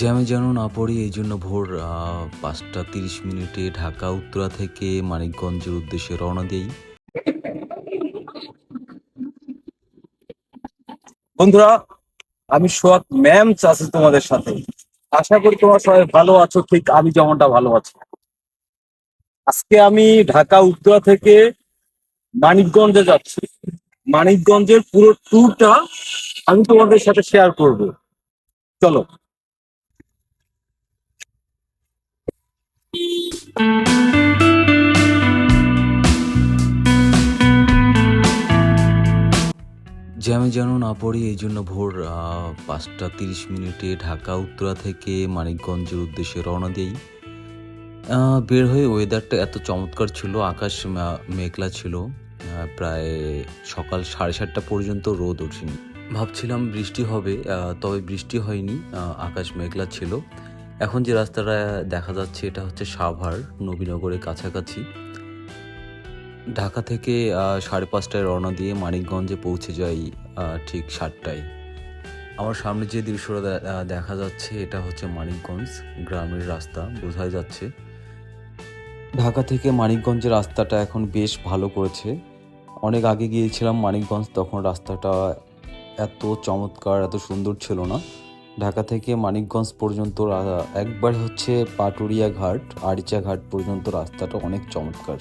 জ্যামে যেন না পড়ি এই জন্য ভোর ৫টা ৩০ মিনিটে ঢাকা উত্তরা থেকে মানিকগঞ্জের উদ্দেশ্যে রওনা দেই। বন্ধুরা, আমি সোহাগ ম্যামস আছি তোমাদের সাথে। আশা করি তোমরা সবাই ভালো আছো, ঠিক আমি যেমনটা ভালো আছি। আজকে আমি ঢাকা উত্তরা থেকে মানিকগঞ্জে যাচ্ছি। মানিকগঞ্জের পুরো ট্যুরটা আমি তোমাদের সাথে শেয়ার করব। চলো। জ্যামে যেন না পড়ি এই জন্য ভোর ৫টা ৩০ মিনিটে ঢাকা উত্তরা থেকে মানিকগঞ্জের উদ্দেশ্যে রওনা দেই। বের হয়ে ওয়েদারটা এত চমৎকার ছিল, আকাশ মেঘলা ছিল। প্রায় সকাল ৭:৩০ পর্যন্ত রোদ ওঠেনি। ভাবছিলাম বৃষ্টি হবে, তবে বৃষ্টি হয়নি। আকাশ মেঘলা ছিল। এখন যে রাস্তাটা দেখা যাচ্ছে এটা হচ্ছে সাভার নবীনগরের কাছাকাছি। ঢাকা থেকে ৫:৩০টায় রওনা দিয়ে মানিকগঞ্জে পৌঁছে যাই ঠিক ৭টায়। আমার সামনে যে দৃশ্যটা দেখা যাচ্ছে এটা হচ্ছে মানিকগঞ্জ গ্রামের রাস্তা, বোঝাই যাচ্ছে। ঢাকা থেকে মানিকগঞ্জের রাস্তাটা এখন বেশ ভালো করেছে। অনেক আগে গিয়েছিলাম মানিকগঞ্জ, তখন রাস্তাটা এত চমৎকার, এত সুন্দর ছিল না। ঢাকা থেকে মানিকগঞ্জ পর্যন্ত একবার হচ্ছে পাটুরিয়া ঘাট, আরিচা ঘাট পর্যন্ত রাস্তাটা অনেক চমৎকার।